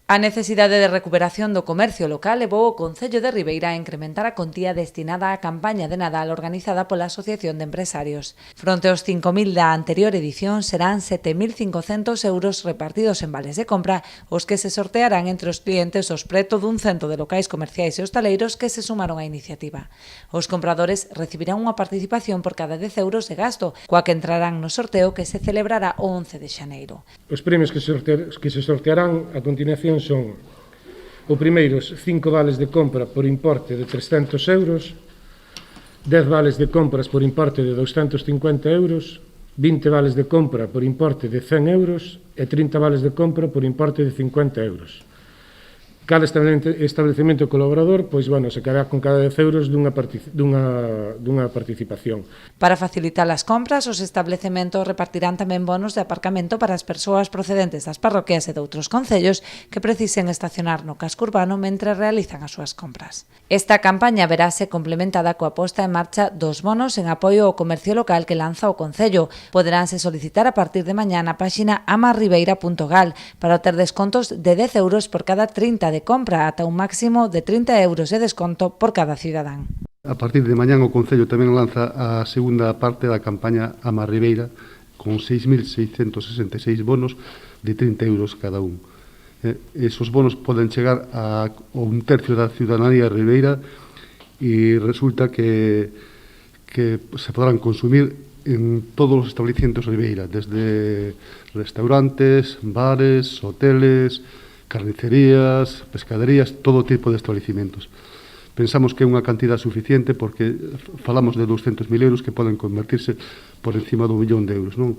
A necesidade de recuperación do comercio local levou o Concello de Ribeira a incrementar a contía destinada á campaña de Nadal organizada pola Asociación de Empresarios. Fronte aos 5.000 da anterior edición, serán 7.500 euros repartidos en vales de compra os que se sortearán entre os clientes os preto dun cento de locais comerciais e hostaleiros que se sumaron á iniciativa. Os compradores recibirán unha participación por cada 10 euros de gasto, coa que entrarán no sorteo que se celebrará o 11 de xaneiro. Os premios que se sortearán a continuación son: o primeiro, 5 vales de compra por importe de 300 euros, 10 vales de compras por importe de 250 euros, 20 vales de compra por importe de 100 euros e 30 vales de compra por importe de 50 euros. Cada establecemento colaborador, se quedará con cada 10 euros dunha participación. Para facilitar as compras, os establecementos repartirán tamén bonos de aparcamento para as persoas procedentes das parroquias e de outros concellos que precisen estacionar no casco urbano mentre realizan as súas compras. Esta campaña verase complementada coa posta en marcha dos bonos en apoio ao comercio local que lanza o Concello. Poderánse solicitar a partir de mañá na páxina amarribeira.gal para obter descontos de 10 euros por cada 30 de compra ata un máximo de 30 euros de desconto por cada cidadán. A partir de mañán o Concello tamén lanza a segunda parte da campaña Ama Ribeira con 6.666 bonos de 30 euros cada un. Esos bonos poden chegar a un tercio da ciudadanía ribeira e resulta que se podrán consumir en todos os establecimientos ribeira, desde restaurantes, bares, hoteles, carnicerías, pescaderías, todo tipo de estabelecimentos. Pensamos que é unha cantidad suficiente porque falamos de 200.000 euros que poden convertirse por encima do 1.000.000 de euros, non?